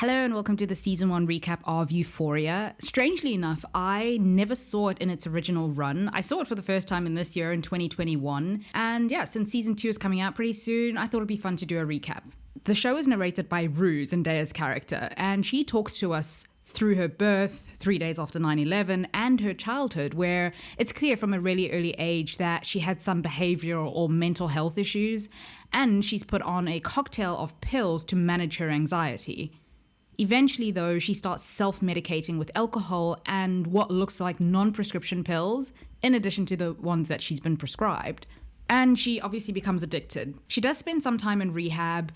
Hello and welcome to the season 1 recap of Euphoria. Strangely enough, I never saw it in its original run. I saw it for the first time in this year in 2021. And yeah, since season 2 is coming out pretty soon, I thought it'd be fun to do a recap. The show is narrated by Rue, Zendaya's character, and she talks to us through her birth, 3 days after 9/11, and her childhood, where it's clear from a really early age that she had some behavioral or mental health issues, and she's put on a cocktail of pills to manage her anxiety. Eventually, though, she starts self-medicating with alcohol and what looks like non-prescription pills, in addition to the ones that she's been prescribed. And she obviously becomes addicted. She does spend some time in rehab,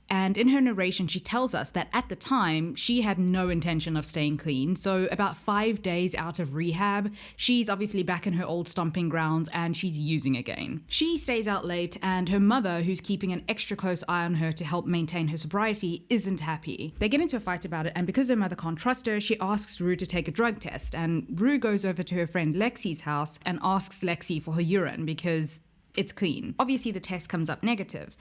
and in her narration, she tells us that at the time, she had no intention of staying clean. So about 5 days out of rehab, she's obviously back in her old stomping grounds and she's using again. She stays out late, and her mother, who's keeping an extra close eye on her to help maintain her sobriety, isn't happy. They get into a fight about it, and because her mother can't trust her, she asks Rue to take a drug test. And Rue goes over to her friend Lexi's house and asks Lexi for her urine because it's clean. Obviously, the test comes up negative.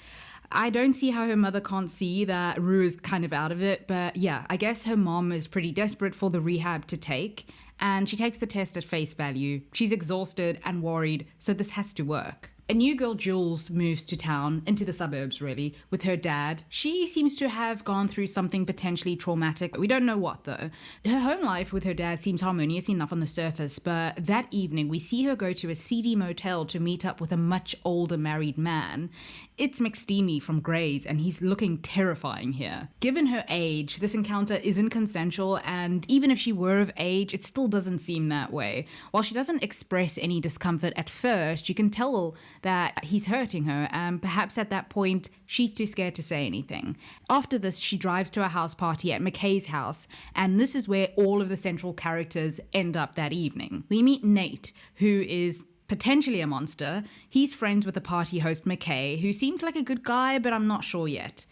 I don't see how her mother can't see that Rue is kind of out of it, but yeah, I guess her mom is pretty desperate for the rehab to take, and she takes the test at face value. She's exhausted and worried, so this has to work. A new girl, Jules, moves to town, into the suburbs really, with her dad. She seems to have gone through something potentially traumatic. We don't know what though. Her home life with her dad seems harmonious enough on the surface, but that evening we see her go to a seedy motel to meet up with a much older married man. It's McSteamy from Grey's, and he's looking terrifying here. Given her age, this encounter isn't consensual, and even if she were of age, it still doesn't seem that way. While she doesn't express any discomfort at first, you can tell that he's hurting her, and perhaps at that point, she's too scared to say anything. After this, she drives to a house party at McKay's house, and this is where all of the central characters end up that evening. We meet Nate, who is potentially a monster. He's friends with the party host McKay, who seems like a good guy, but I'm not sure yet.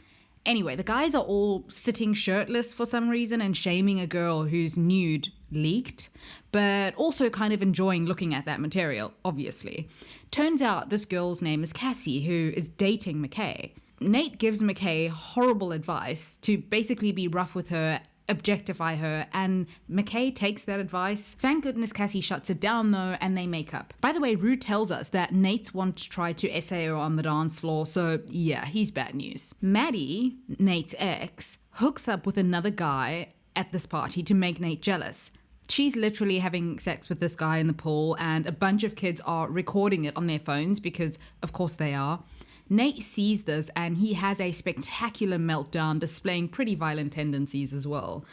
Anyway, the guys are all sitting shirtless for some reason and shaming a girl whose nude leaked, but also kind of enjoying looking at that material, obviously. Turns out this girl's name is Cassie, who is dating McKay. Nate gives McKay horrible advice to basically be rough with her, objectify her, and McKay takes that advice. Thank goodness Cassie shuts it down though, and they make up. By the way, Rue tells us that Nate once tried to essay her on the dance floor, so yeah, he's bad news. Maddie, Nate's ex, hooks up with another guy at this party to make Nate jealous. She's literally having sex with this guy in the pool, and a bunch of kids are recording it on their phones because of course they are. Nate sees this and he has a spectacular meltdown, displaying pretty violent tendencies as well.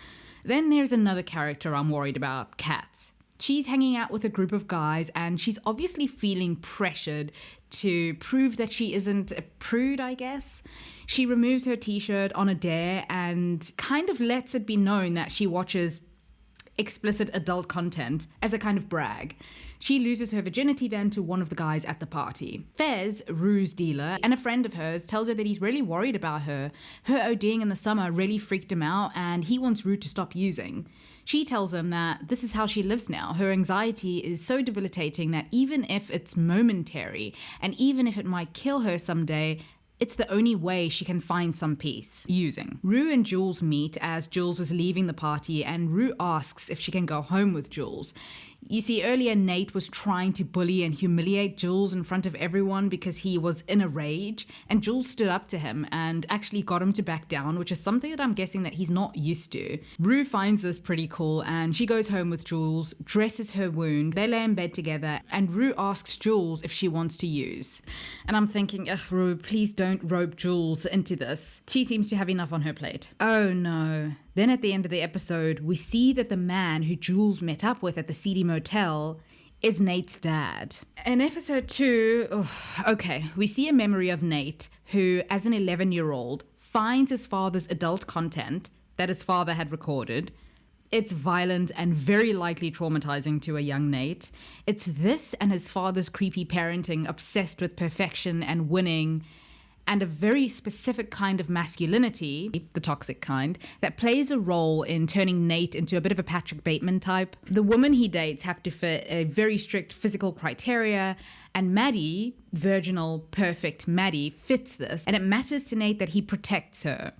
Then there's another character I'm worried about, Kat. She's hanging out with a group of guys and she's obviously feeling pressured to prove that she isn't a prude, I guess. She removes her t-shirt on a dare and kind of lets it be known that she watches explicit adult content as a kind of brag. She loses her virginity then to one of the guys at the party. Fez, Rue's dealer, and a friend of hers tells her that he's really worried about her. Her ODing in the summer really freaked him out and he wants Rue to stop using. She tells him that this is how she lives now. Her anxiety is so debilitating that even if it's momentary and even if it might kill her someday, it's the only way she can find some peace, using. Rue and Jules meet as Jules is leaving the party, and Rue asks if she can go home with Jules. You see, earlier Nate was trying to bully and humiliate Jules in front of everyone because he was in a rage, and Jules stood up to him and actually got him to back down, which is something that I'm guessing that he's not used to. Rue finds this pretty cool, and she goes home with Jules, dresses her wound, they lay in bed together, and Rue asks Jules if she wants to use. And I'm thinking, ugh, Rue, please don't rope Jules into this. She seems to have enough on her plate. Oh no. Then at the end of the episode, we see that the man who Jules met up with at the seedy motel is Nate's dad. In episode 2, we see a memory of Nate, who, as an 11-year-old, finds his father's adult content that his father had recorded. It's violent and very likely traumatizing to a young Nate. It's this and his father's creepy parenting, obsessed with perfection and winning, and a very specific kind of masculinity, the toxic kind, that plays a role in turning Nate into a bit of a Patrick Bateman type. The women he dates have to fit a very strict physical criteria, and Maddie, virginal, perfect Maddie, fits this, and it matters to Nate that he protects her.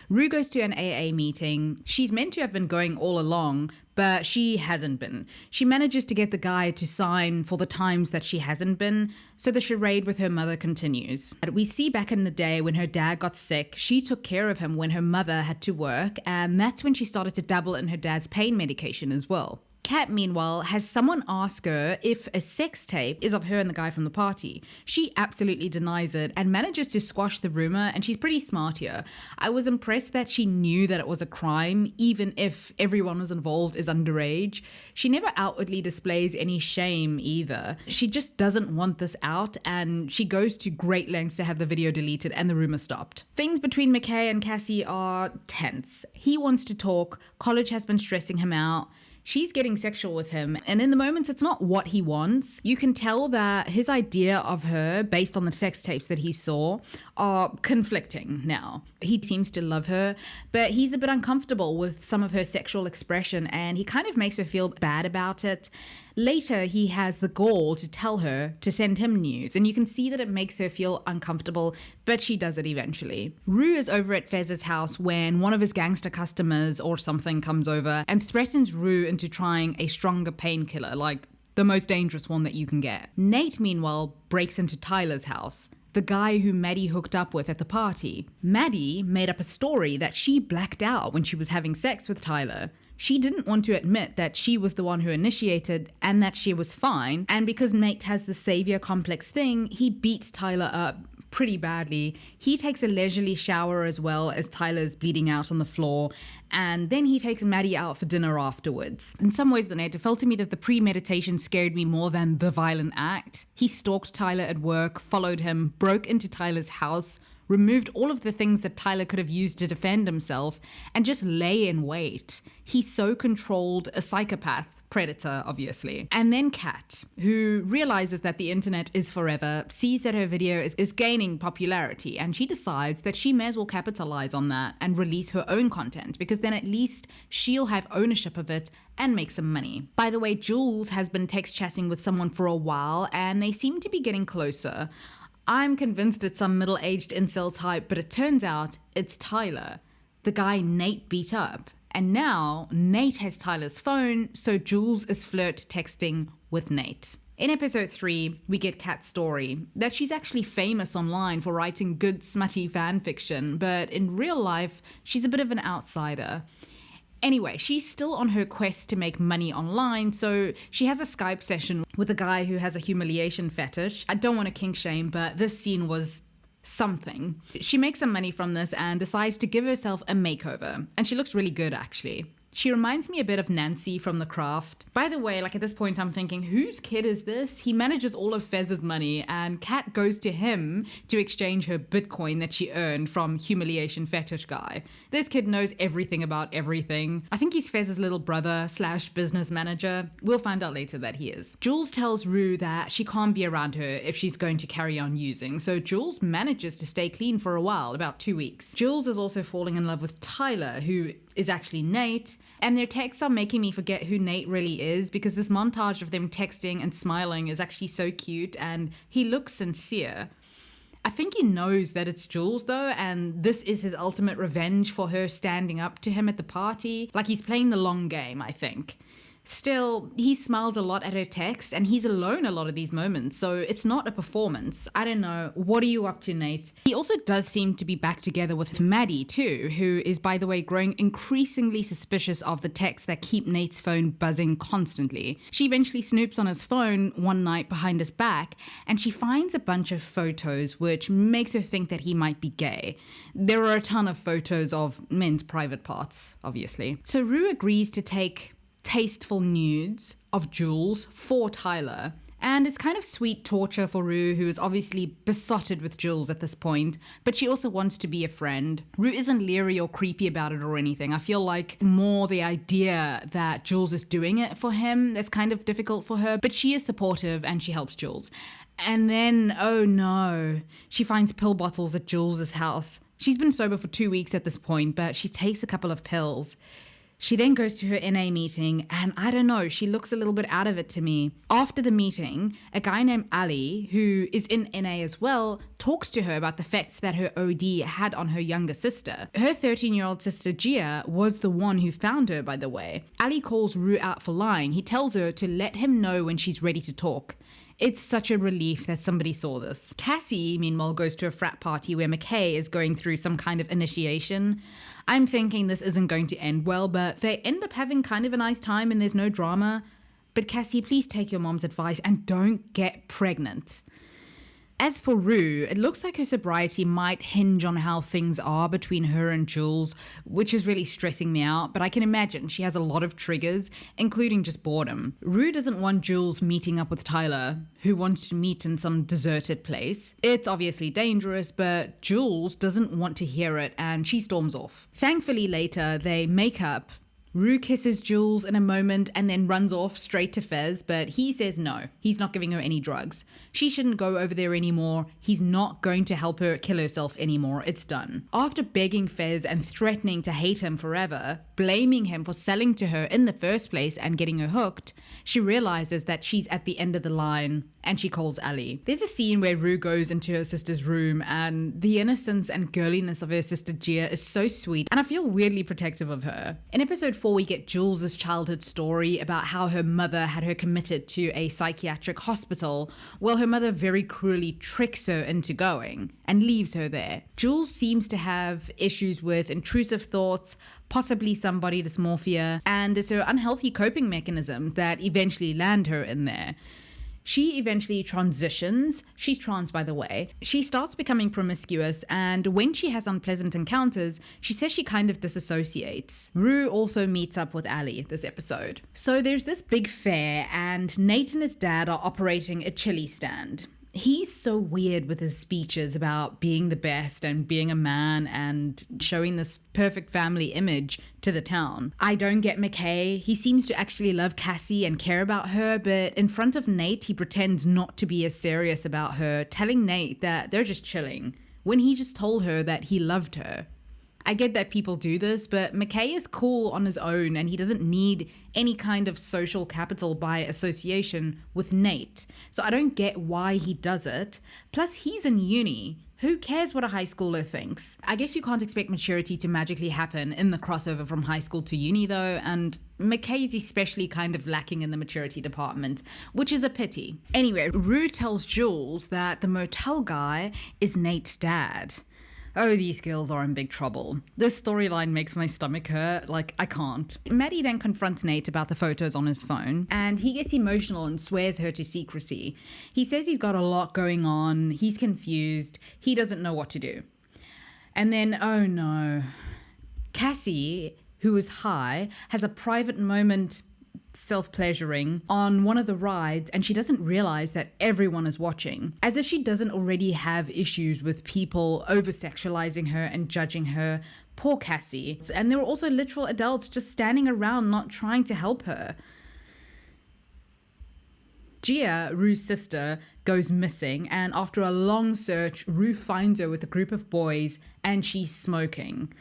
Rue goes to an AA meeting. She's meant to have been going all along, but she hasn't been. She manages to get the guy to sign for the times that she hasn't been, so the charade with her mother continues. We see back in the day when her dad got sick, she took care of him when her mother had to work, and that's when she started to dabble in her dad's pain medication as well. Kat, meanwhile, has someone ask her if a sex tape is of her and the guy from the party. She absolutely denies it and manages to squash the rumor, and she's pretty smart here. I was impressed that she knew that it was a crime, even if everyone was involved is underage. She never outwardly displays any shame either. She just doesn't want this out, and she goes to great lengths to have the video deleted and the rumor stopped. Things between McKay and Cassie are tense. He wants to talk, college has been stressing him out. She's getting sexual with him, and in the moments it's not what he wants. You can tell that his idea of her, based on the sex tapes that he saw, are conflicting now. He seems to love her, but he's a bit uncomfortable with some of her sexual expression, and he kind of makes her feel bad about it. Later, he has the gall to tell her to send him nudes, and you can see that it makes her feel uncomfortable, but she does it eventually. Rue is over at Fez's house when one of his gangster customers or something comes over and threatens Rue into trying a stronger painkiller, like the most dangerous one that you can get. Nate, meanwhile, breaks into Tyler's house, the guy who Maddie hooked up with at the party. Maddie made up a story that she blacked out when she was having sex with Tyler. She didn't want to admit that she was the one who initiated and that she was fine. And because Nate has the savior complex thing, he beats Tyler up pretty badly. He takes a leisurely shower as well as Tyler's bleeding out on the floor. And then he takes Maddie out for dinner afterwards. In some ways, it felt to me that the premeditation scared me more than the violent act. He stalked Tyler at work, followed him, broke into Tyler's house, removed all of the things that Tyler could have used to defend himself, and just lay in wait. He's so controlled, a psychopath, predator, obviously. And then Kat, who realizes that the internet is forever, sees that her video is gaining popularity, and she decides that she may as well capitalize on that and release her own content, because then at least she'll have ownership of it and make some money. By the way, Jules has been text chatting with someone for a while, and they seem to be getting closer. I'm convinced it's some middle-aged incel type, but it turns out it's Tyler, the guy Nate beat up. And now Nate has Tyler's phone, so Jules is flirt texting with Nate. In episode 3, we get Kat's story, that she's actually famous online for writing good smutty fan fiction, but in real life, she's a bit of an outsider. Anyway, she's still on her quest to make money online, so she has a Skype session with a guy who has a humiliation fetish. I don't want to kink shame, but this scene was something. She makes some money from this and decides to give herself a makeover, and she looks really good actually. She reminds me a bit of Nancy from The Craft. By the way, at this point I'm thinking, whose kid is this? He manages all of Fez's money, and Kat goes to him to exchange her Bitcoin that she earned from humiliation fetish guy. This kid knows everything about everything. I think he's Fez's little brother / business manager. We'll find out later that he is. Jules tells Rue that she can't be around her if she's going to carry on using, so Jules manages to stay clean for a while, about 2 weeks. Jules is also falling in love with Tyler, who is actually Nate, and their texts are making me forget who Nate really is, because this montage of them texting and smiling is actually so cute, and he looks sincere. I think he knows that it's Jules though, and this is his ultimate revenge for her standing up to him at the party. He's playing the long game, I think. Still, he smiles a lot at her text, and he's alone a lot of these moments, so it's not a performance. I don't know. What are you up to, Nate? He also does seem to be back together with Maddie too, who is, by the way, growing increasingly suspicious of the texts that keep Nate's phone buzzing constantly. She eventually snoops on his phone one night behind his back, and she finds a bunch of photos, which makes her think that he might be gay. There are a ton of photos of men's private parts, obviously. So Rue agrees to take tasteful nudes of Jules for Tyler. And it's kind of sweet torture for Rue, who is obviously besotted with Jules at this point, but she also wants to be a friend. Rue isn't leery or creepy about it or anything. I feel like more the idea that Jules is doing it for him that's kind of difficult for her, but she is supportive and she helps Jules. And then, oh no, she finds pill bottles at Jules's house. She's been sober for 2 weeks at this point, but she takes a couple of pills. She then goes to her NA meeting, and I don't know, she looks a little bit out of it to me. After the meeting, a guy named Ali, who is in NA as well, talks to her about the effects that her OD had on her younger sister. Her 13-year-old sister Gia was the one who found her, by the way. Ali calls Rue out for lying. He tells her to let him know when she's ready to talk. It's such a relief that somebody saw this. Cassie, meanwhile, goes to a frat party where McKay is going through some kind of initiation. I'm thinking this isn't going to end well, but they end up having kind of a nice time and there's no drama. But Cassie, please take your mom's advice and don't get pregnant. As for Rue, it looks like her sobriety might hinge on how things are between her and Jules, which is really stressing me out, but I can imagine she has a lot of triggers, including just boredom. Rue doesn't want Jules meeting up with Tyler, who wants to meet in some deserted place. It's obviously dangerous, but Jules doesn't want to hear it and she storms off. Thankfully later, they make up. Rue kisses Jules in a moment and then runs off straight to Fez, but he says no, he's not giving her any drugs. She shouldn't go over there anymore. He's not going to help her kill herself anymore. It's done. After begging Fez and threatening to hate him forever, blaming him for selling to her in the first place and getting her hooked, she realizes that she's at the end of the line and she calls Ali. There's a scene where Rue goes into her sister's room and the innocence and girliness of her sister Gia is so sweet and I feel weirdly protective of her. In episode 4, we get Jules' childhood story about how her mother had her committed to a psychiatric hospital, while her mother very cruelly tricks her into going and leaves her there. Jules seems to have issues with intrusive thoughts, possibly some body dysmorphia, and it's her unhealthy coping mechanisms that eventually land her in there. She eventually transitions. She's trans, by the way. She starts becoming promiscuous, and when she has unpleasant encounters, she says she kind of disassociates. Rue also meets up with Ali this episode. So there's this big fair, and Nate and his dad are operating a chili stand. He's so weird with his speeches about being the best and being a man and showing this perfect family image to the town. I don't get McKay. He seems to actually love Cassie and care about her, but in front of Nate, he pretends not to be as serious about her, telling Nate that they're just chilling, when he just told her that he loved her. I get that people do this, but McKay is cool on his own and he doesn't need any kind of social capital by association with Nate. So I don't get why he does it. Plus, he's in uni. Who cares what a high schooler thinks? I guess you can't expect maturity to magically happen in the crossover from high school to uni though, and McKay's especially kind of lacking in the maturity department, which is a pity. Anyway, Rue tells Jules that the motel guy is Nate's dad. Oh, these girls are in big trouble. This storyline makes my stomach hurt. Like, I can't. Maddie then confronts Nate about the photos on his phone, and he gets emotional and swears her to secrecy. He says he's got a lot going on, he's confused, he doesn't know what to do. And then, oh no. Cassie, who is high, has a private moment self-pleasuring on one of the rides, and she doesn't realize that everyone is watching, as if she doesn't already have issues with people over-sexualizing her and judging her. Poor Cassie. And there were also literal adults just standing around not trying to help her. Gia, Rue's sister, goes missing, and after a long search, Rue finds her with a group of boys and she's smoking.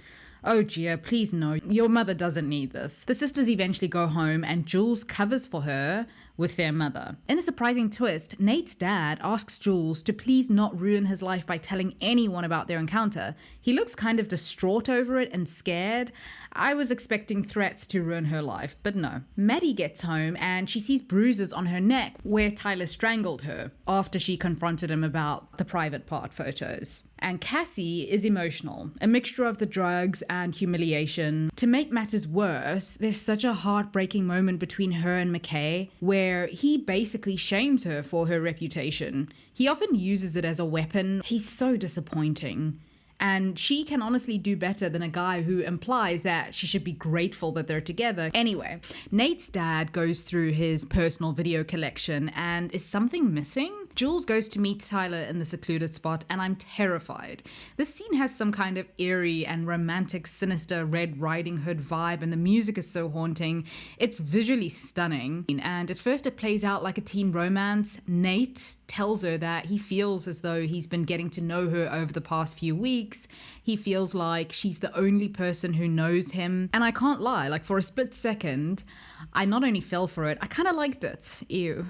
Oh Gia, please no, your mother doesn't need this. The sisters eventually go home and Jules covers for her with their mother. In a surprising twist, Nate's dad asks Jules to please not ruin his life by telling anyone about their encounter. He looks kind of distraught over it and scared. I was expecting threats to ruin her life, but no. Maddie gets home and she sees bruises on her neck where Tyler strangled her after she confronted him about the private part photos. And Cassie is emotional, a mixture of the drugs and humiliation. To make matters worse, there's such a heartbreaking moment between her and McKay where he basically shames her for her reputation. He often uses it as a weapon. He's so disappointing. And she can honestly do better than a guy who implies that she should be grateful that they're together. Anyway, Nate's dad goes through his personal video collection and is something missing? Jules goes to meet Tyler in the secluded spot, and I'm terrified. This scene has some kind of eerie and romantic, sinister Red Riding Hood vibe, and the music is so haunting. It's visually stunning, and at first it plays out like a teen romance. Nate tells her that he feels as though he's been getting to know her over the past few weeks. He feels like she's the only person who knows him. And I can't lie, like for a split second, I not only fell for it, I kind of liked it. Ew.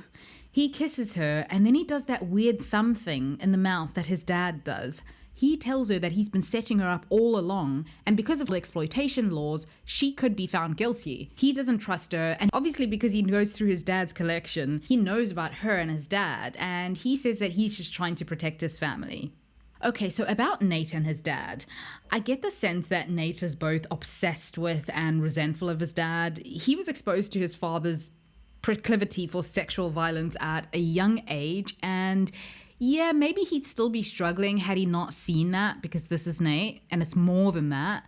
He kisses her, and then he does that weird thumb thing in the mouth that his dad does. He tells her that he's been setting her up all along, and because of exploitation laws, she could be found guilty. He doesn't trust her, and obviously because he goes through his dad's collection, he knows about her and his dad, and he says that he's just trying to protect his family. Okay, so about Nate and his dad, I get the sense that Nate is both obsessed with and resentful of his dad. He was exposed to his father's proclivity for sexual violence at a young age, and yeah, maybe he'd still be struggling had he not seen that, because this is Nate and it's more than that.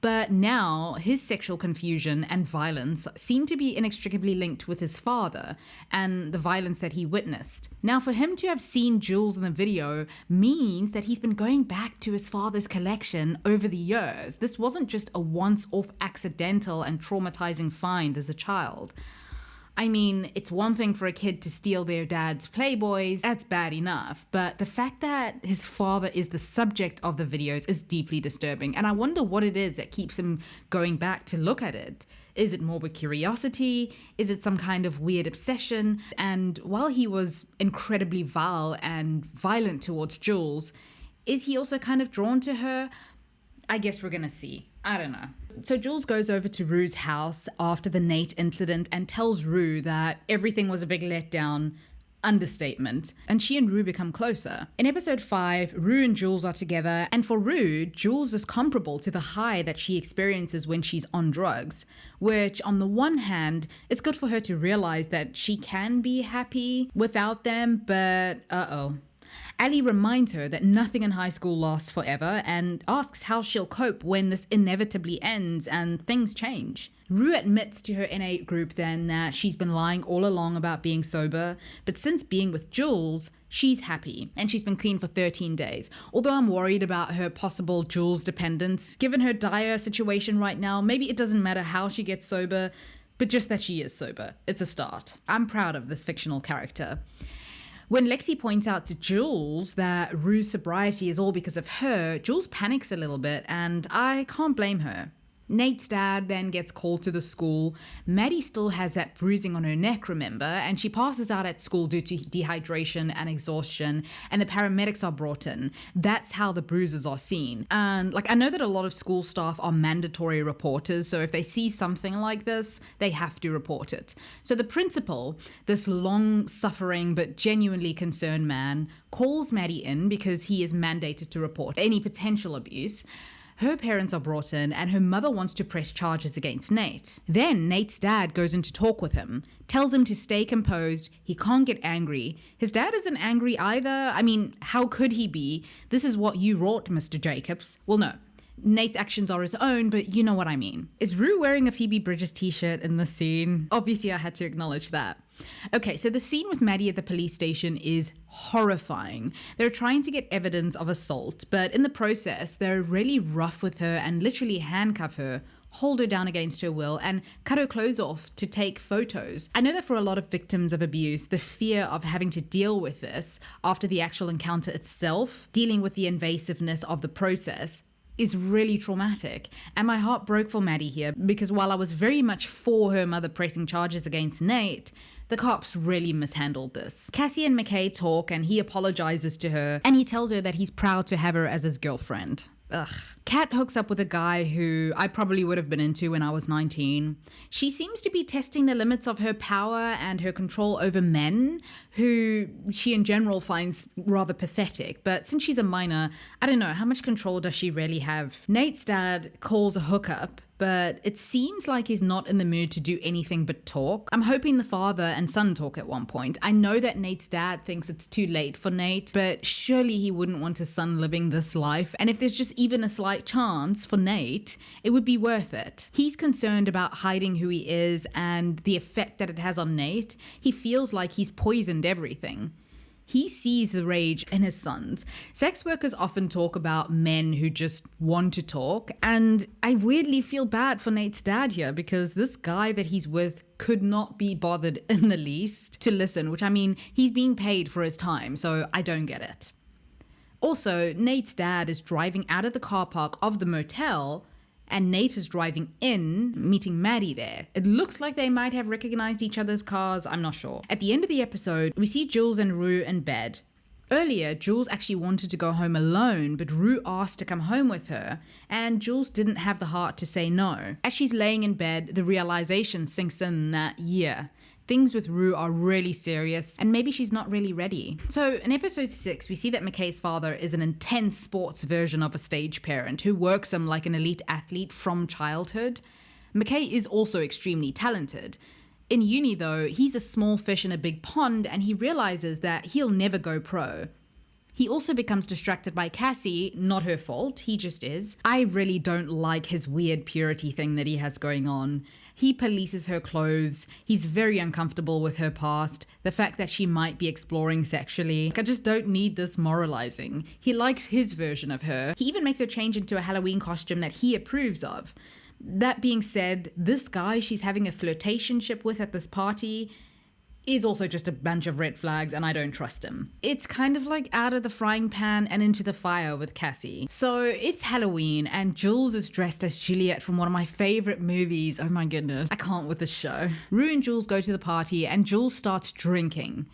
But now his sexual confusion and violence seem to be inextricably linked with his father and the violence that he witnessed. Now, for him to have seen Jules in the video means that he's been going back to his father's collection over the years. This wasn't just a once-off accidental and traumatizing find as a child. I mean, it's one thing for a kid to steal their dad's Playboys, that's bad enough, but the fact that his father is the subject of the videos is deeply disturbing, and I wonder what it is that keeps him going back to look at it. Is it morbid curiosity? Is it some kind of weird obsession? And while he was incredibly vile and violent towards Jules, is he also kind of drawn to her? I guess we're gonna see. I don't know. So Jules goes over to Rue's house after the Nate incident and tells Rue that everything was a big letdown. Understatement. And she and Rue become closer. In episode 5, Rue and Jules are together, and for Rue, Jules is comparable to the high that she experiences when she's on drugs, which on the one hand, it's good for her to realize that she can be happy without them, but Ali reminds her that nothing in high school lasts forever and asks how she'll cope when this inevitably ends and things change. Rue admits to her NA group then that she's been lying all along about being sober, but since being with Jules, she's happy, and she's been clean for 13 days. Although I'm worried about her possible Jules dependence. Given her dire situation right now, maybe it doesn't matter how she gets sober, but just that she is sober. It's a start. I'm proud of this fictional character. When Lexi points out to Jules that Rue's sobriety is all because of her, Jules panics a little bit, and I can't blame her. Nate's dad then gets called to the school. Maddie still has that bruising on her neck, remember, and she passes out at school due to dehydration and exhaustion, and the paramedics are brought in. That's how the bruises are seen. And I know that a lot of school staff are mandatory reporters, so if they see something like this, they have to report it. So the principal, this long-suffering but genuinely concerned man, calls Maddie in because he is mandated to report any potential abuse. Her parents are brought in, and her mother wants to press charges against Nate. Then Nate's dad goes in to talk with him, tells him to stay composed, he can't get angry. His dad isn't angry either. I mean, how could he be? This is what you wrought, Mr. Jacobs. Well, no. Nate's actions are his own, but you know what I mean. Is Rue wearing a Phoebe Bridgers t-shirt in the scene? Obviously, I had to acknowledge that. Okay, so the scene with Maddie at the police station is horrifying. They're trying to get evidence of assault, but in the process, they're really rough with her and literally handcuff her, hold her down against her will, and cut her clothes off to take photos. I know that for a lot of victims of abuse, the fear of having to deal with this after the actual encounter itself, dealing with the invasiveness of the process, is really traumatic. And my heart broke for Maddie here, because while I was very much for her mother pressing charges against Nate, the cops really mishandled this. Cassie and McKay talk, and he apologizes to her, and he tells her that he's proud to have her as his girlfriend. Ugh. Kat hooks up with a guy who I probably would have been into when I was 19. She seems to be testing the limits of her power and her control over men, who she in general finds rather pathetic. But since she's a minor, I don't know, how much control does she really have? Nate's dad calls a hookup, but it seems like he's not in the mood to do anything but talk. I'm hoping the father and son talk at one point. I know that Nate's dad thinks it's too late for Nate, but surely he wouldn't want his son living this life. And if there's just even a slight chance for Nate, it would be worth it. He's concerned about hiding who he is and the effect that it has on Nate. He feels like he's poisoned everything. He sees the rage in his sons. Sex workers often talk about men who just want to talk, and I weirdly feel bad for Nate's dad here because this guy that he's with could not be bothered in the least to listen, which I mean, he's being paid for his time, so I don't get it. Also, Nate's dad is driving out of the car park of the motel, and Nate is driving in, meeting Maddie there. It looks like they might have recognized each other's cars, I'm not sure. At the end of the episode, we see Jules and Rue in bed. Earlier, Jules actually wanted to go home alone, but Rue asked to come home with her, and Jules didn't have the heart to say no. As she's laying in bed, the realization sinks in that, yeah, things with Rue are really serious, and maybe she's not really ready. So in episode 6, we see that McKay's father is an intense sports version of a stage parent who works him like an elite athlete from childhood. McKay is also extremely talented. In uni though, he's a small fish in a big pond, and he realizes that he'll never go pro. He also becomes distracted by Cassie, not her fault, he just is. I really don't like his weird purity thing that he has going on. He polices her clothes, he's very uncomfortable with her past, the fact that she might be exploring sexually. I just don't need this moralizing. He likes his version of her. He even makes her change into a Halloween costume that he approves of. That being said, this guy she's having a flirtationship with at this party is also just a bunch of red flags, and I don't trust him. It's kind of like out of the frying pan and into the fire with Cassie. So it's Halloween, and Jules is dressed as Juliet from one of my favorite movies. Oh my goodness, I can't with this show. Rue and Jules go to the party, and Jules starts drinking.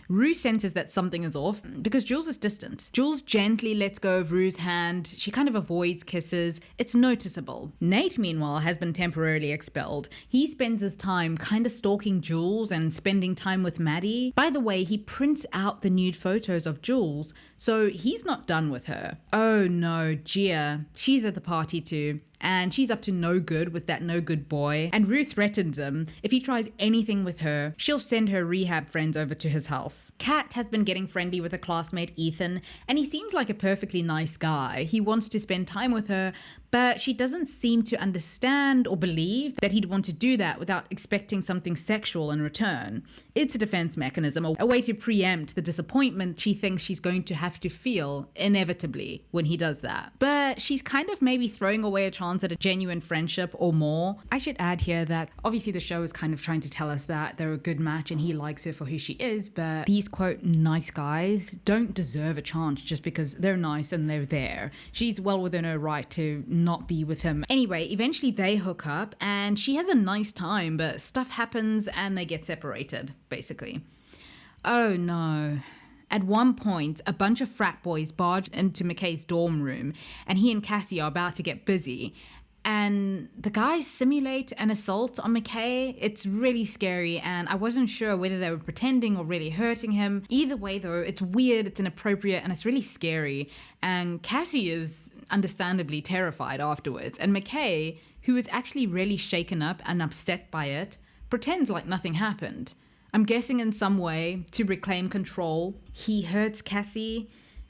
Rue senses that something is off because Jules is distant. Jules gently lets go of Rue's hand. She kind of avoids kisses. It's noticeable. Nate, meanwhile, has been temporarily expelled. He spends his time kind of stalking Jules and spending time with Maddie. By the way, he prints out the nude photos of Jules, so he's not done with her. Oh no, Gia. She's at the party too, and she's up to no good with that no good boy. And Rue threatens him. If he tries anything with her, she'll send her rehab friends over to his house. Kat has been getting friendly with a classmate, Ethan, and he seems like a perfectly nice guy. He wants to spend time with her, but she doesn't seem to understand or believe that he'd want to do that without expecting something sexual in return. It's a defense mechanism, a way to preempt the disappointment she thinks she's going to have to feel inevitably when he does that. But she's kind of maybe throwing away a chance at a genuine friendship or more. I should add here that obviously the show is kind of trying to tell us that they're a good match and he likes her for who she is, but these quote nice guys don't deserve a chance just because they're nice and they're there. She's well within her right to not be with him. Anyway, eventually they hook up and she has a nice time, but stuff happens and they get separated, basically. Oh no. At one point, a bunch of frat boys barged into McKay's dorm room and he and Cassie are about to get busy. And the guys simulate an assault on McKay. It's really scary, and I wasn't sure whether they were pretending or really hurting him. Either way, though, it's weird, it's inappropriate, and it's really scary. And Cassie is understandably terrified afterwards. And McKay, who is actually really shaken up and upset by it, pretends like nothing happened. I'm guessing in some way to reclaim control. He hurts Cassie.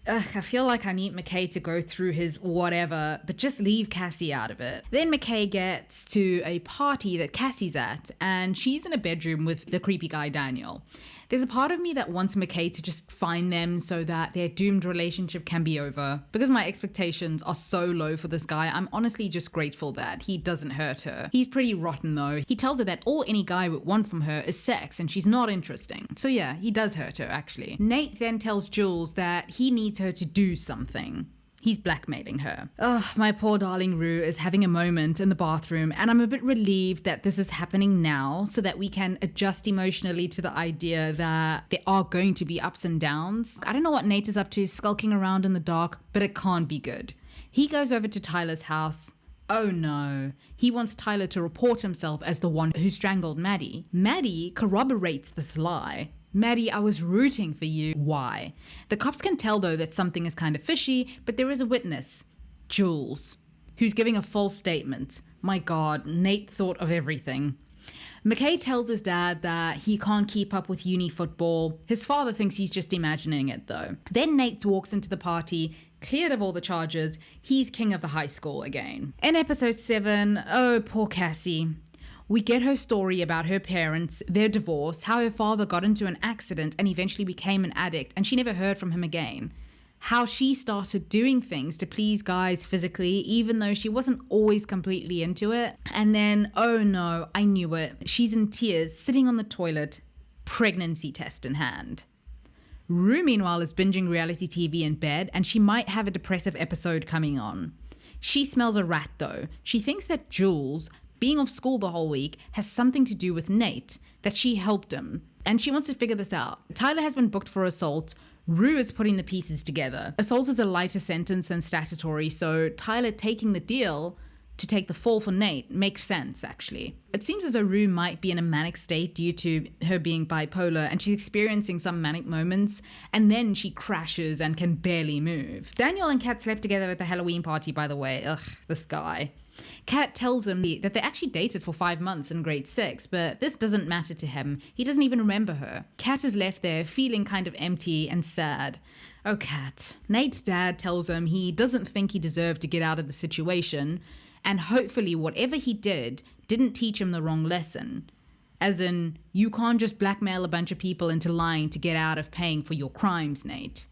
I feel like I need McKay to go through his whatever, but just leave Cassie out of it. Then McKay gets to a party that Cassie's at, and she's in a bedroom with the creepy guy Daniel. There's a part of me that wants McKay to just find them so that their doomed relationship can be over. Because my expectations are so low for this guy, I'm honestly just grateful that he doesn't hurt her. He's pretty rotten though. He tells her that all any guy would want from her is sex and she's not interesting. So yeah, he does hurt her actually. Nate then tells Jules that he needs her to do something. He's blackmailing her. Ugh, my poor darling Rue is having a moment in the bathroom, and I'm a bit relieved that this is happening now so that we can adjust emotionally to the idea that there are going to be ups and downs. I don't know what Nate is up to, skulking around in the dark, but it can't be good. He goes over to Tyler's house. Oh no. He wants Tyler to report himself as the one who strangled Maddie. Maddie corroborates this lie. Maddie, I was rooting for you. Why? The cops can tell though that something is kind of fishy, but there is a witness, Jules, who's giving a false statement. My God, Nate thought of everything. McKay tells his dad that he can't keep up with uni football. His father thinks he's just imagining it though. Then Nate walks into the party, cleared of all the charges. He's king of the high school again. In episode 7, oh poor Cassie. We get her story about her parents, their divorce, how her father got into an accident and eventually became an addict, and she never heard from him again. How she started doing things to please guys physically, even though she wasn't always completely into it. And then, oh no, I knew it. She's in tears, sitting on the toilet, pregnancy test in hand. Rue, meanwhile, is binging reality TV in bed, and she might have a depressive episode coming on. She smells a rat though. She thinks that Jules, being off school the whole week, has something to do with Nate, that she helped him, and she wants to figure this out. Tyler has been booked for assault. Rue is putting the pieces together. Assault is a lighter sentence than statutory, so Tyler taking the deal to take the fall for Nate makes sense, actually. It seems as though Rue might be in a manic state due to her being bipolar, and she's experiencing some manic moments, and then she crashes and can barely move. Daniel and Kat slept together at the Halloween party, by the way. Ugh, this guy. Kat tells him that they actually dated for 5 months in grade 6, but this doesn't matter to him. He doesn't even remember her. Kat is left there feeling kind of empty and sad. Oh, Kat. Nate's dad tells him he doesn't think he deserved to get out of the situation, and hopefully whatever he did didn't teach him the wrong lesson. As in, you can't just blackmail a bunch of people into lying to get out of paying for your crimes, Nate.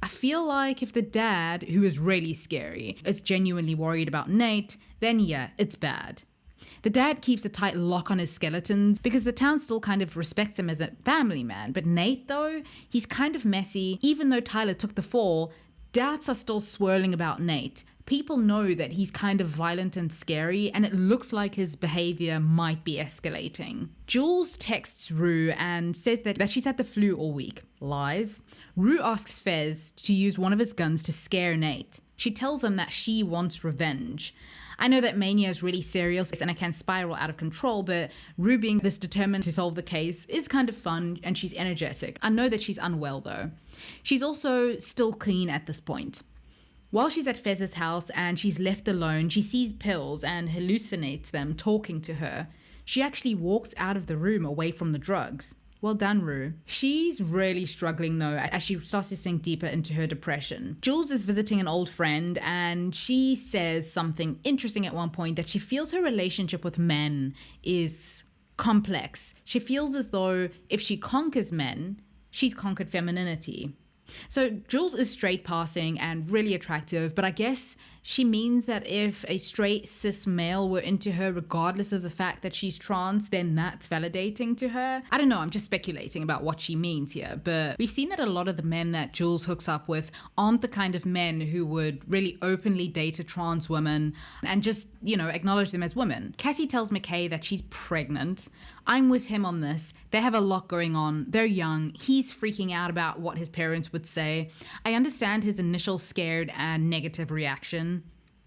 I feel like if the dad, who is really scary, is genuinely worried about Nate, then yeah, it's bad. The dad keeps a tight lock on his skeletons because the town still kind of respects him as a family man. But Nate, though, he's kind of messy. Even though Tyler took the fall, doubts are still swirling about Nate. People know that he's kind of violent and scary, and it looks like his behavior might be escalating. Jules texts Rue and says that she's had the flu all week. Lies. Rue asks Fez to use one of his guns to scare Nate. She tells him that she wants revenge. I know that mania is really serious and it can spiral out of control, but Rue being this determined to solve the case is kind of fun, and she's energetic. I know that she's unwell though. She's also still clean at this point. While she's at Fez's house and she's left alone, she sees pills and hallucinates them talking to her. She actually walks out of the room away from the drugs. Well done, Rue. She's really struggling though as she starts to sink deeper into her depression. Jules is visiting an old friend and she says something interesting at one point, that she feels her relationship with men is complex. She feels as though if she conquers men, she's conquered femininity. So Jules is straight passing and really attractive, but I guess she means that if a straight cis male were into her regardless of the fact that she's trans, then that's validating to her. I don't know, I'm just speculating about what she means here, but we've seen that a lot of the men that Jules hooks up with aren't the kind of men who would really openly date a trans woman and just, acknowledge them as women. Cassie tells McKay that she's pregnant. I'm with him on this. They have a lot going on. They're young. He's freaking out about what his parents would say. I understand his initial scared and negative reaction.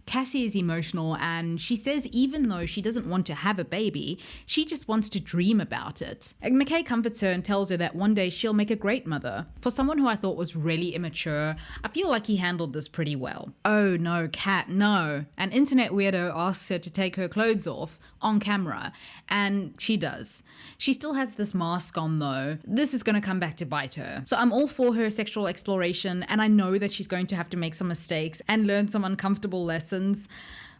Cassie is emotional and she says even though she doesn't want to have a baby, she just wants to dream about it. And McKay comforts her and tells her that one day she'll make a great mother. For someone who I thought was really immature, I feel like he handled this pretty well. Oh no, Kat, no. An internet weirdo asks her to take her clothes off on camera, and she does. She still has this mask on though. This is going to come back to bite her. So I'm all for her sexual exploration, and I know that she's going to have to make some mistakes and learn some uncomfortable lessons,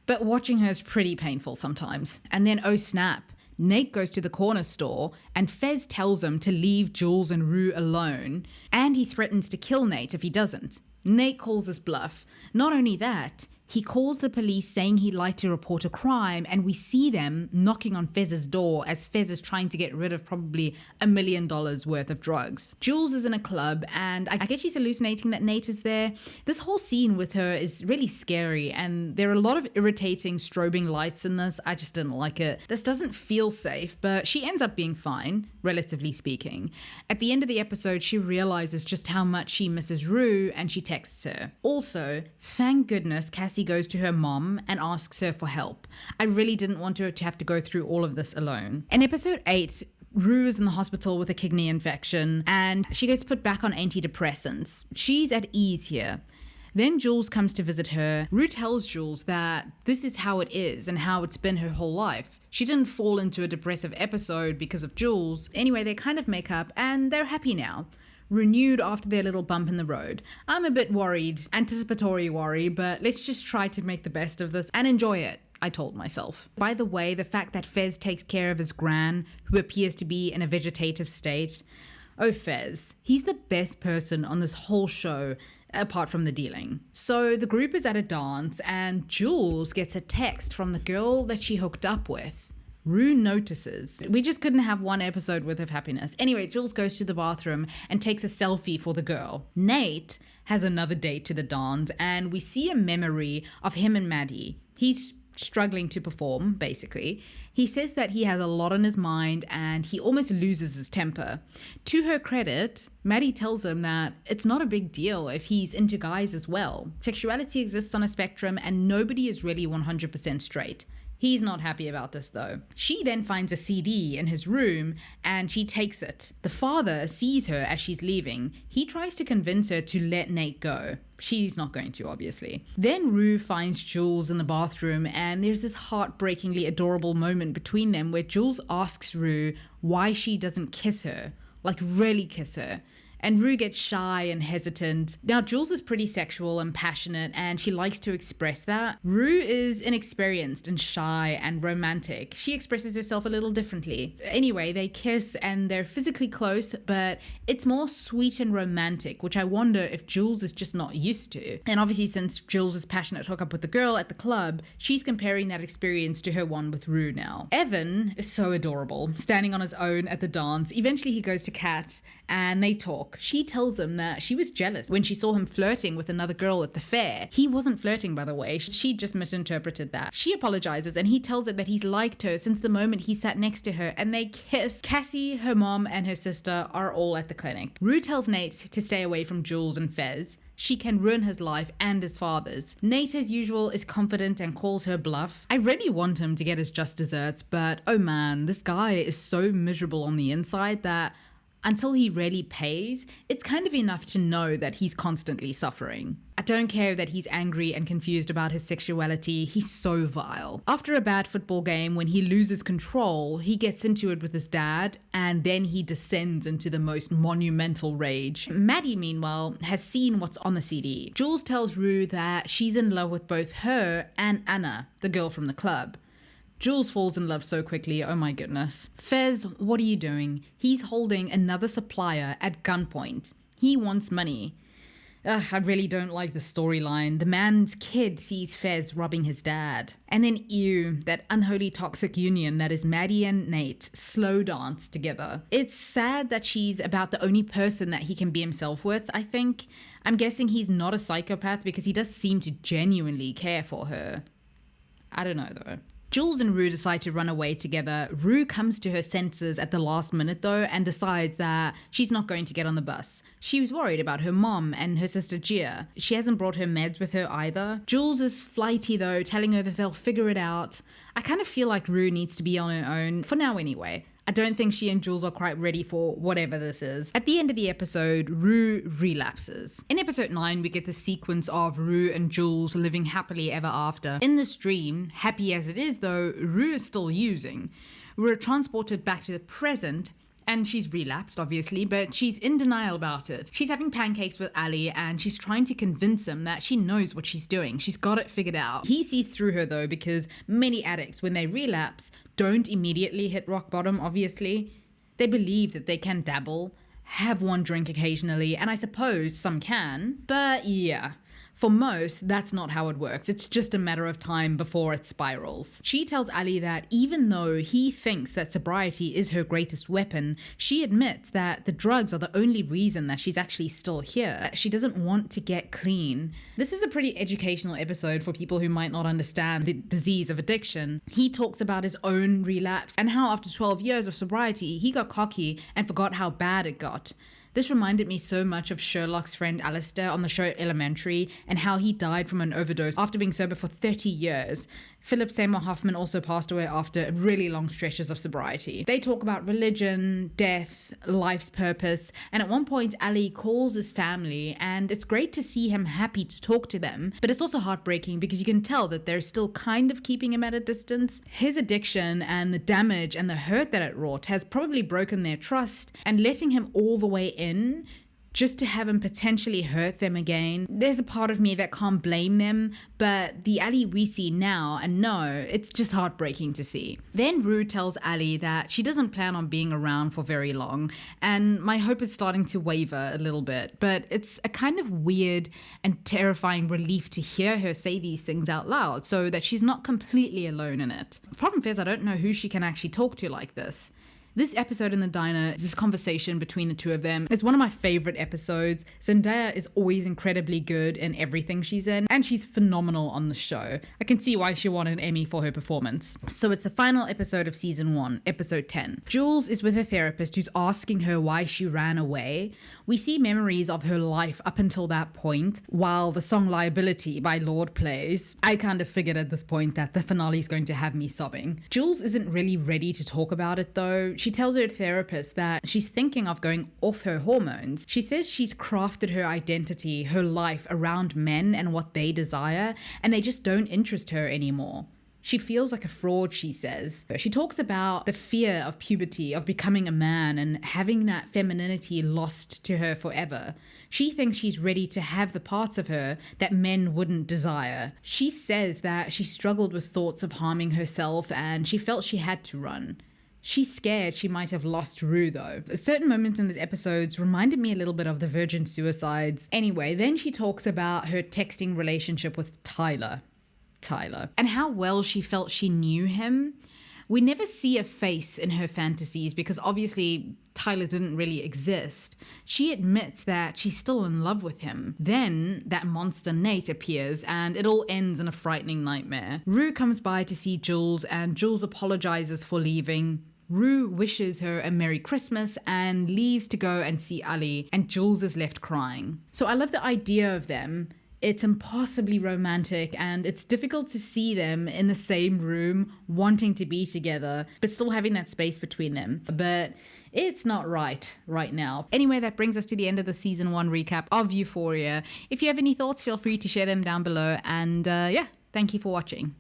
but watching her is pretty painful sometimes. And then, oh snap, Nate goes to the corner store and Fez tells him to leave Jules and Rue alone, and he threatens to kill Nate if he doesn't. Nate calls his bluff. Not only that, he calls the police saying he'd like to report a crime, and we see them knocking on Fez's door as Fez is trying to get rid of probably $1 million worth of drugs. Jules is in a club and I guess she's hallucinating that Nate is there. This whole scene with her is really scary, and there are a lot of irritating strobing lights in this. I just didn't like it. This doesn't feel safe, but she ends up being fine, relatively speaking. At the end of the episode, she realizes just how much she misses Rue and she texts her. Also, thank goodness Cassie goes to her mom and asks her for help. I really didn't want her to have to go through all of this alone. In episode 8, Rue is in the hospital with a kidney infection and she gets put back on antidepressants. She's at ease here. Then Jules comes to visit her. Rue tells Jules that this is how it is and how it's been her whole life. She didn't fall into a depressive episode because of Jules. Anyway, they kind of make up and they're happy now. Renewed after their little bump in the road. I'm a bit worried, anticipatory worry, but let's just try to make the best of this and enjoy it. I told myself. By the way, the fact that Fez takes care of his gran, who appears to be in a vegetative state. Oh, Fez, he's the best person on this whole show, apart from the dealing. So the group is at a dance and Jules gets a text from the girl that she hooked up with. Rue notices. We just couldn't have one episode worth of happiness. Anyway, Jules goes to the bathroom and takes a selfie for the girl. Nate has another date to the dance and we see a memory of him and Maddie. He's struggling to perform, basically. He says that he has a lot on his mind and he almost loses his temper. To her credit, Maddie tells him that it's not a big deal if he's into guys as well. Sexuality exists on a spectrum and nobody is really 100% straight. He's not happy about this though. She then finds a CD in his room and she takes it. The father sees her as she's leaving. He tries to convince her to let Nate go. She's not going to, obviously. Then Rue finds Jules in the bathroom and there's this heartbreakingly adorable moment between them where Jules asks Rue why she doesn't kiss her, like really kiss her. And Rue gets shy and hesitant. Now, Jules is pretty sexual and passionate, and she likes to express that. Rue is inexperienced and shy and romantic. She expresses herself a little differently. Anyway, they kiss and they're physically close, but it's more sweet and romantic, which I wonder if Jules is just not used to. And obviously, since Jules' passionate hookup with the girl at the club, she's comparing that experience to her one with Rue now. Evan is so adorable, standing on his own at the dance. Eventually, he goes to Kat and they talk. She tells him that she was jealous when she saw him flirting with another girl at the fair. He wasn't flirting, by the way. She just misinterpreted that. She apologizes and he tells her that he's liked her since the moment he sat next to her and they kiss. Cassie, her mom, and her sister are all at the clinic. Rue tells Nate to stay away from Jules and Fez. She can ruin his life and his father's. Nate, as usual, is confident and calls her bluff. I really want him to get his just desserts, but oh man, this guy is so miserable on the inside that until he really pays, it's kind of enough to know that he's constantly suffering. I don't care that he's angry and confused about his sexuality, he's so vile. After a bad football game, when he loses control, he gets into it with his dad, and then he descends into the most monumental rage. Maddie, meanwhile, has seen what's on the CD. Jules tells Rue that she's in love with both her and Anna, the girl from the club. Jules falls in love so quickly, oh my goodness. Fez, what are you doing? He's holding another supplier at gunpoint. He wants money. I really don't like the storyline. The man's kid sees Fez robbing his dad. And then ew, that unholy toxic union that is Maddie and Nate slow dance together. It's sad that she's about the only person that he can be himself with, I think. I'm guessing he's not a psychopath because he does seem to genuinely care for her. I don't know though. Jules and Rue decide to run away together. Rue comes to her senses at the last minute though and decides that she's not going to get on the bus. She was worried about her mom and her sister Gia. She hasn't brought her meds with her either. Jules is flighty though, telling her that they'll figure it out. I kind of feel like Rue needs to be on her own, for now anyway. I don't think she and Jules are quite ready for whatever this is. At the end of the episode, Rue relapses. In episode 9, we get the sequence of Rue and Jules living happily ever after. In this dream, happy as it is though, Rue is still using. We're transported back to the present, and she's relapsed, obviously, but she's in denial about it. She's having pancakes with Ali, and she's trying to convince him that she knows what she's doing. She's got it figured out. He sees through her, though, because many addicts, when they relapse, don't immediately hit rock bottom, obviously. They believe that they can dabble, have one drink occasionally, and I suppose some can. But yeah, for most, that's not how it works. It's just a matter of time before it spirals. She tells Ali that even though he thinks that sobriety is her greatest weapon, she admits that the drugs are the only reason that she's actually still here. She doesn't want to get clean. This is a pretty educational episode for people who might not understand the disease of addiction. He talks about his own relapse and how after 12 years of sobriety, he got cocky and forgot how bad it got. This reminded me so much of Sherlock's friend Alistair on the show Elementary and how he died from an overdose after being sober for 30 years. Philip Seymour Hoffman also passed away after really long stretches of sobriety. They talk about religion, death, life's purpose, and at one point Ali calls his family, and it's great to see him happy to talk to them, but it's also heartbreaking because you can tell that they're still kind of keeping him at a distance. His addiction and the damage and the hurt that it wrought has probably broken their trust, and letting him all the way in just to have him potentially hurt them again. There's a part of me that can't blame them, but the Ali we see now and know, it's just heartbreaking to see. Then Rue tells Ali that she doesn't plan on being around for very long, and my hope is starting to waver a little bit, but it's a kind of weird and terrifying relief to hear her say these things out loud so that she's not completely alone in it. The problem is I don't know who she can actually talk to like this. This episode in the diner, this conversation between the two of them, is one of my favorite episodes. Zendaya is always incredibly good in everything she's in, and she's phenomenal on the show. I can see why she won an Emmy for her performance. So it's the final episode of season 1, episode 10. Jules is with her therapist who's asking her why she ran away. We see memories of her life up until that point, while the song Liability by Lorde plays. I kind of figured at this point that the finale is going to have me sobbing. Jules isn't really ready to talk about it though. She tells her therapist that she's thinking of going off her hormones. She says she's crafted her identity, her life around men and what they desire, and they just don't interest her anymore. She feels like a fraud, she says. She talks about the fear of puberty, of becoming a man and having that femininity lost to her forever. She thinks she's ready to have the parts of her that men wouldn't desire. She says that she struggled with thoughts of harming herself and she felt she had to run. She's scared she might have lost Rue though. Certain moments in these episodes reminded me a little bit of the Virgin Suicides. Anyway, then she talks about her texting relationship with Tyler, and how well she felt she knew him. We never see a face in her fantasies because obviously Tyler didn't really exist. She admits that she's still in love with him. Then that monster Nate appears and it all ends in a frightening nightmare. Rue comes by to see Jules and Jules apologizes for leaving. Rue wishes her a Merry Christmas and leaves to go and see Ali, and Jules is left crying. So I love the idea of them. It's impossibly romantic and it's difficult to see them in the same room wanting to be together but still having that space between them. But it's not right now. Anyway, that brings us to the end of the season 1 recap of Euphoria. If you have any thoughts, feel free to share them down below, and yeah, thank you for watching.